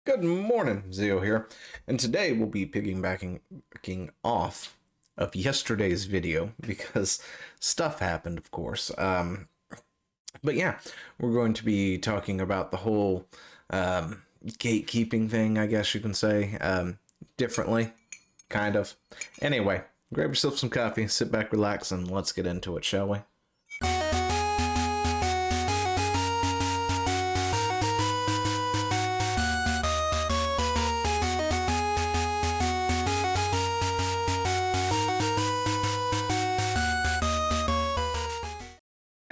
Good morning, Zio here, and today we'll be piggybacking off of yesterday's video because stuff happened, of course. But yeah, we're going to be talking about the whole gatekeeping thing, I guess you can say, differently, kind of. Anyway, grab yourself some coffee, sit back, relax, and let's get into it, shall we?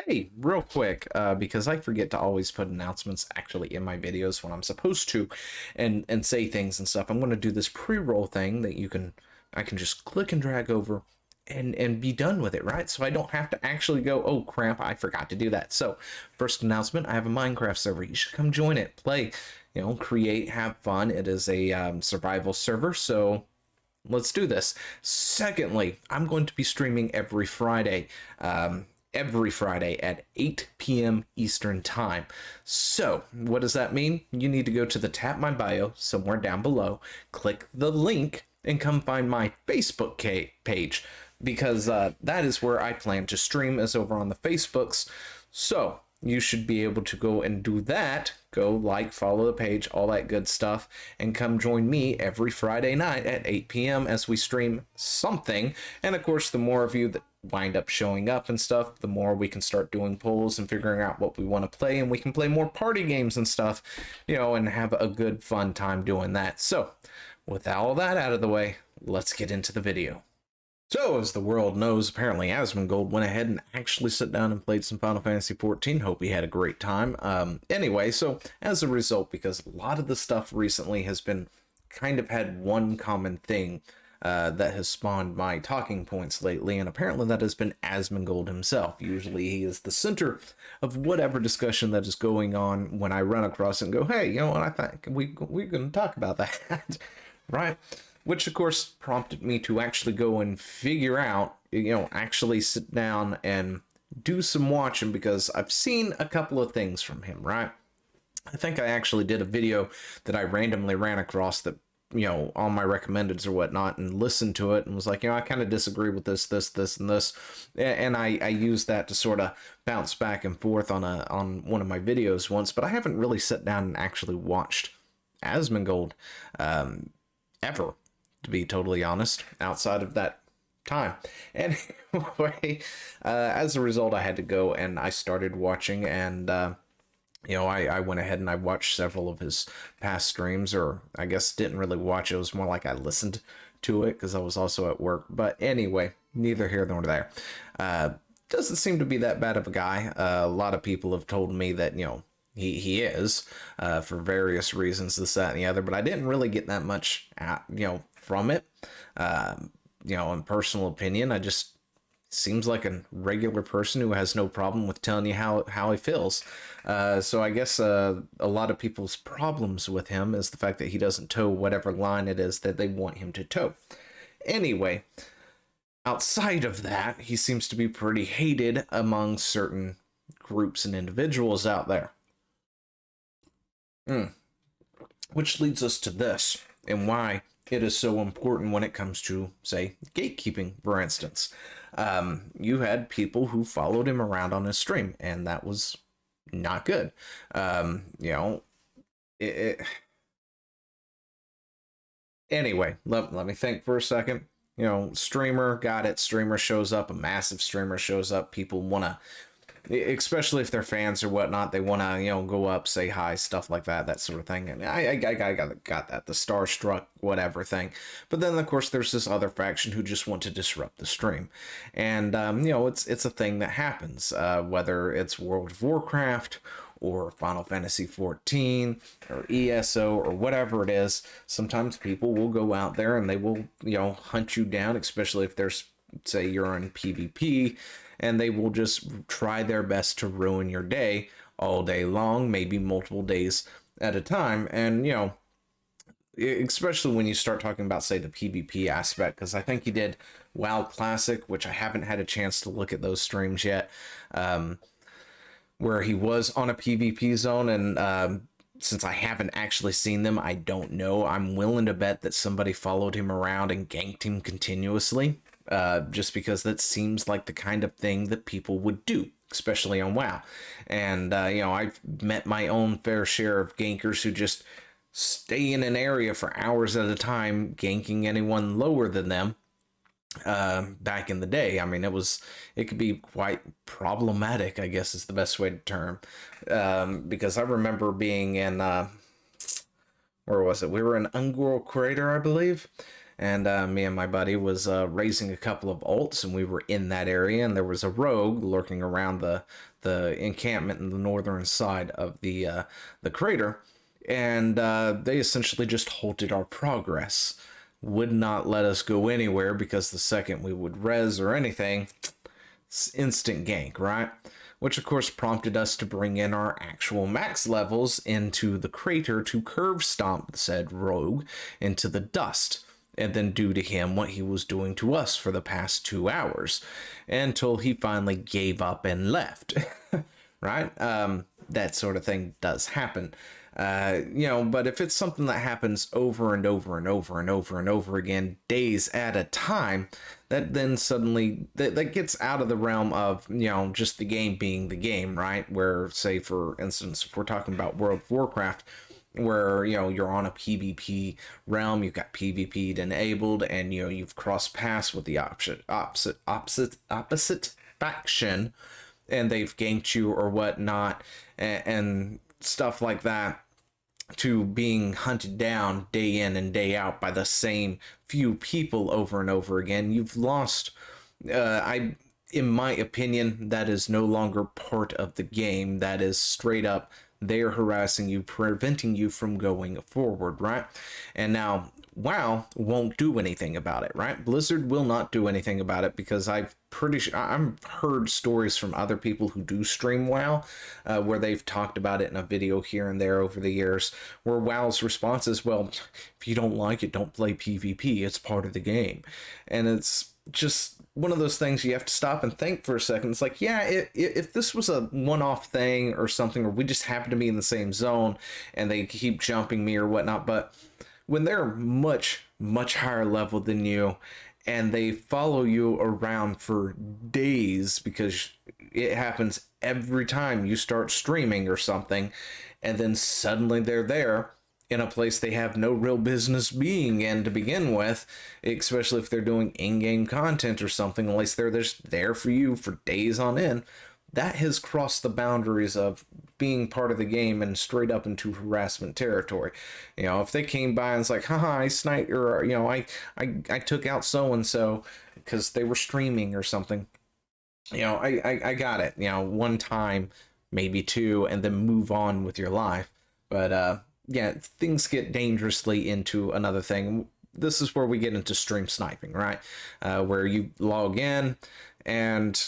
Hey, real quick, because I forget to always put announcements actually in my videos when I'm supposed to, and say things and stuff. I'm going to do this pre-roll thing that I can just click and drag over and be done with it, right? So I don't have to actually go, oh crap, I forgot to do that. So first announcement, I have a Minecraft server. You should come join it, play, create, have fun. It is a survival server, so let's do this. Secondly, I'm going to be streaming every Friday at 8 p.m. Eastern Time. So, what does that mean? You need to go to the Tap My Bio somewhere down below, click the link, and come find my Facebook page, because that is where I plan to stream, is over on the Facebooks. So, you should be able to go and do that. Go like, follow the page, all that good stuff, and come join me every Friday night at 8 p.m. as we stream something. And of course, the more of you that wind up showing up and stuff, the more we can start doing polls and figuring out what we want to play, and we can play more party games and stuff, and have a good fun time doing that. So, with all that out of the way, let's get into the video. So, as the world knows, apparently Asmongold went ahead and actually sat down and played some Final Fantasy XIV. Hope he had a great time. Anyway, so as a result, because a lot of the stuff recently has been kind of had one common thing that has spawned my talking points lately, and apparently that has been Asmongold himself. Usually he is the center of whatever discussion that is going on when I run across it and go, hey, you know what, I think we're going to talk about that, right? Which, of course, prompted me to actually go and figure out, actually sit down and do some watching, because I've seen a couple of things from him, right? I think I actually did a video that I randomly ran across that, on my recommendeds or whatnot, and listened to it and was like, I kind of disagree with this, and this. And I used that to sort of bounce back and forth on one of my videos once, but I haven't really sat down and actually watched Asmongold ever, to be totally honest, outside of that time. Anyway, as a result, I had to go and I started watching, and I went ahead and I watched several of his past streams, or I guess didn't really watch. It was more like I listened to it because I was also at work. But anyway, neither here nor there. Doesn't seem to be that bad of a guy. A lot of people have told me that, he is, for various reasons, this, that, and the other, but I didn't really get that much, from it. In personal opinion, I just seems like a regular person who has no problem with telling you how he feels. So I guess a lot of people's problems with him is the fact that he doesn't toe whatever line it is that they want him to toe. Anyway, outside of that, he seems to be pretty hated among certain groups and individuals out there. Which leads us to this, and why it is so important when it comes to, say, gatekeeping, for instance. You had people who followed him around on his stream, and that was not good. Anyway, let me think for a second. Streamer, got it. Streamer shows up, a massive streamer shows up. People want to, especially if they're fans or whatnot, they want to, go up, say hi, stuff like that sort of thing. And I got that, the starstruck whatever thing. But then, of course, there's this other faction who just want to disrupt the stream. And, it's a thing that happens, whether it's World of Warcraft or Final Fantasy XIV or ESO or whatever it is. Sometimes people will go out there and they will, hunt you down, especially if there's, say, you're in PvP, and they will just try their best to ruin your day all day long, maybe multiple days at a time. And, especially when you start talking about, say, the PvP aspect, because I think he did WoW Classic, which I haven't had a chance to look at those streams yet, where he was on a PvP zone, and since I haven't actually seen them, I don't know. I'm willing to bet that somebody followed him around and ganked him continuously, just because that seems like the kind of thing that people would do, especially on WoW. And, I've met my own fair share of gankers who just stay in an area for hours at a time, ganking anyone lower than them. Back in the day, I mean, it could be quite problematic, I guess is the best way to term. Because I remember being in, where was it? We were in Asmongold crater, I believe. And me and my buddy was raising a couple of ults, and we were in that area, and there was a rogue lurking around the encampment in the northern side of the crater, and they essentially just halted our progress, would not let us go anywhere, because the second we would res or anything, it's instant gank, right? Which of course prompted us to bring in our actual max levels into the crater to curve stomp said rogue into the dust, and then do to him what he was doing to us for the past 2 hours, until he finally gave up and left. Right? That sort of thing does happen. But if it's something that happens over and over and over and over and over again, days at a time, that then suddenly that gets out of the realm of, just the game being the game, right? Where, say, for instance, if we're talking about World of Warcraft, where, you're on a PvP realm, you've got PvP enabled, and, you've crossed paths with the opposite faction, and they've ganked you or whatnot, and stuff like that, to being hunted down day in and day out by the same few people over and over again. You've lost, in my opinion, that is no longer part of the game. That is straight up, they're harassing you, preventing you from going forward, right? And now WoW won't do anything about it, right? Blizzard will not do anything about it, because I've heard stories from other people who do stream WoW, where they've talked about it in a video here and there over the years, where WoW's response is, well, if you don't like it, don't play PvP, it's part of the game. And it's just one of those things you have to stop and think for a second. It's like, yeah, if this was a one-off thing or something, or we just happen to be in the same zone and they keep jumping me or whatnot, but when they're much, much higher level than you, and they follow you around for days, because it happens every time you start streaming or something, and then suddenly they're there in a place they have no real business being in to begin with, especially if they're doing in-game content or something, unless they're just there for you for days on end. That has crossed the boundaries of being part of the game and straight up into harassment territory. If they came by and it's like, haha, I sniped, or, I took out so-and-so because they were streaming or something. I got it, one time, maybe two, and then move on with your life. But, yeah, things get dangerously into another thing. This is where we get into stream sniping, right? Where you log in and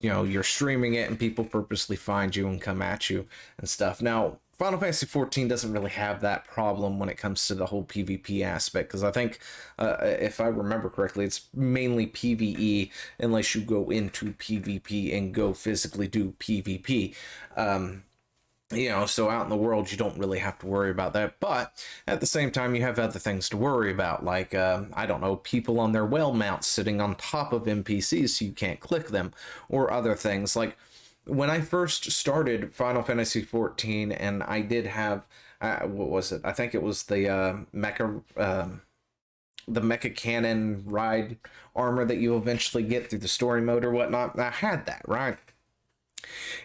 you're streaming it, and people purposely find you and come at you and stuff. Now, Final Fantasy XIV doesn't really have that problem when it comes to the whole PvP aspect, because I think, if I remember correctly, it's mainly PvE, unless you go into PvP and go physically do PvP. So out in the world, you don't really have to worry about that. But at the same time, you have other things to worry about, like, I don't know, people on their whale mounts sitting on top of NPCs so you can't click them, or other things. Like, when I first started Final Fantasy XIV, and I did have, what was it? I think it was the mecha cannon ride armor that you eventually get through the story mode or whatnot. I had that, right?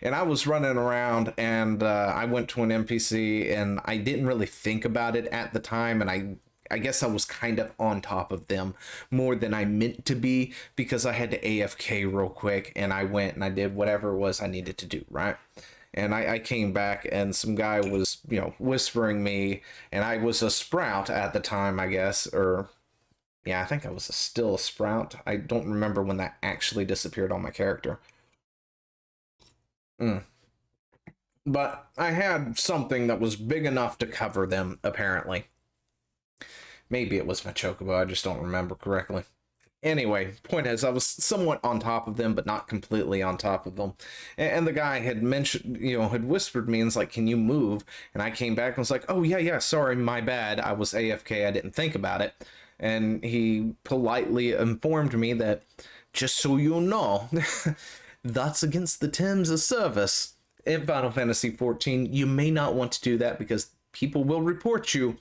And I was running around, and I went to an NPC, and I didn't really think about it at the time, and I guess I was kind of on top of them more than I meant to be, because I had to AFK real quick, and I went and I did whatever it was I needed to do, right? And I came back, and some guy was, whispering me, and I was a sprout at the time, I guess, or yeah, I think I was still a sprout. I don't remember when that actually disappeared on my character. But I had something that was big enough to cover them, apparently. Maybe it was my chocobo, I just don't remember correctly. Anyway, point is, I was somewhat on top of them, but not completely on top of them. And the guy had mentioned, had whispered me and was like, "Can you move?" And I came back and was like, "Oh, yeah, yeah, sorry, my bad. I was AFK. I didn't think about it." And he politely informed me that, just so you know, that's against the terms of service in Final Fantasy XIV. You may not want to do that because people will report you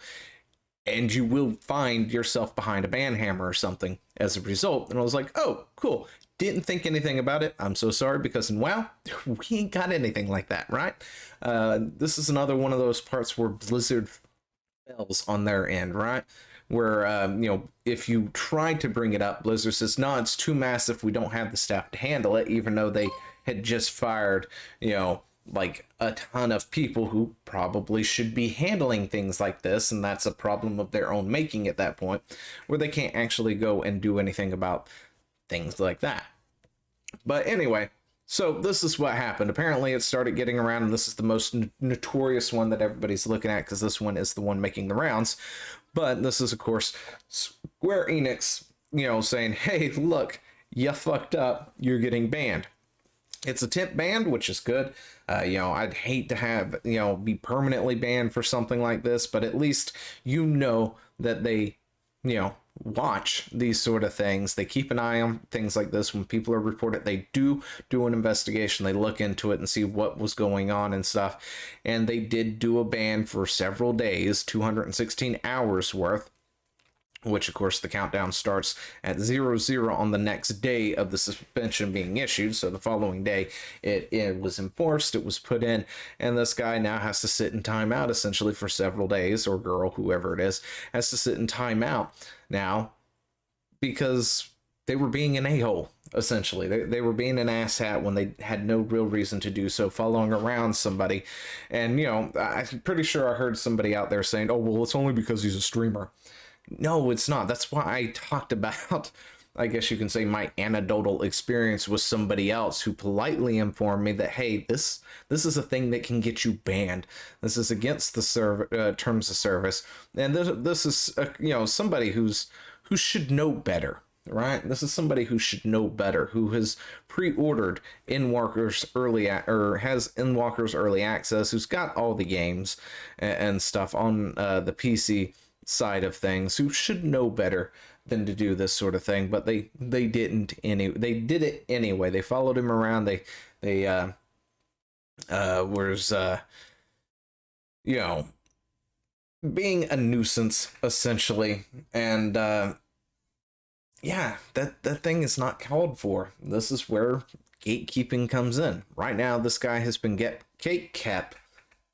and you will find yourself behind a banhammer or something as a result. And I was like, oh, cool. Didn't think anything about it. I'm so sorry, because in WoW, we ain't got anything like that, right? This is another one of those parts where Blizzard fails on their end, right? Where, if you try to bring it up, Blizzard says, no, it's too massive. We don't have the staff to handle it, even though they had just fired, like a ton of people who probably should be handling things like this, and that's a problem of their own making at that point, where they can't actually go and do anything about things like that. But anyway, so this is what happened. Apparently it started getting around, and this is the most notorious one that everybody's looking at, because this one is the one making the rounds. But this is, of course, Square Enix, saying, hey, look, you fucked up, you're getting banned. It's a temp ban, which is good. I'd hate to have, be permanently banned for something like this, but at least that they, watch these sort of things. They keep an eye on things like this. When people are reported, they do an investigation. They look into it and see what was going on and stuff. And they did do a ban for several days, 216 hours worth, which of course the countdown starts at 00 on the next day of the suspension being issued. So the following day it was enforced, it was put in, and this guy now has to sit in timeout essentially for several days, or girl, whoever it is, has to sit in timeout now because they were being an a-hole, essentially. They were being an asshat when they had no real reason to do so, following around somebody. And, I'm pretty sure I heard somebody out there saying, oh, well, it's only because he's a streamer. No, it's not. That's why I talked about, I guess you can say, my anecdotal experience with somebody else who politely informed me that, hey, this is a thing that can get you banned. This is against the terms of service, and this is somebody who should know better, right? This is somebody who should know better, who has pre-ordered Endwalker's has Endwalker's early access, who's got all the games and stuff on the PC side of things, who should know better than to do this sort of thing, but they didn't. They did it anyway. They followed him around. They was being a nuisance essentially, and yeah, that thing is not called for. This is where gatekeeping comes in. Right now, this guy has been kept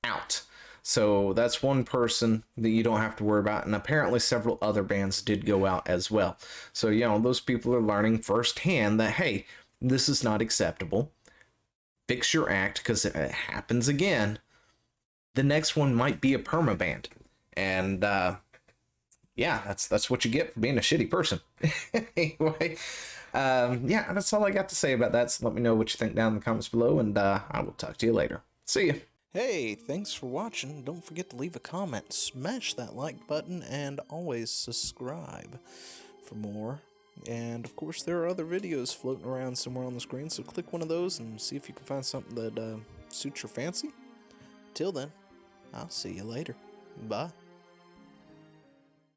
out. So that's one person that you don't have to worry about. And apparently several other bans did go out as well. So, those people are learning firsthand that, hey, this is not acceptable. Fix your act, because if it happens again, the next one might be a permaban. And, yeah, that's what you get for being a shitty person. Anyway, yeah, that's all I got to say about that. So let me know what you think down in the comments below, and I will talk to you later. See ya. Hey, thanks for watching. Don't forget to leave a comment, smash that like button, and always subscribe for more. And of course, there are other videos floating around somewhere on the screen, so click one of those and see if you can find something that suits your fancy. Till then, I'll see you later. Bye.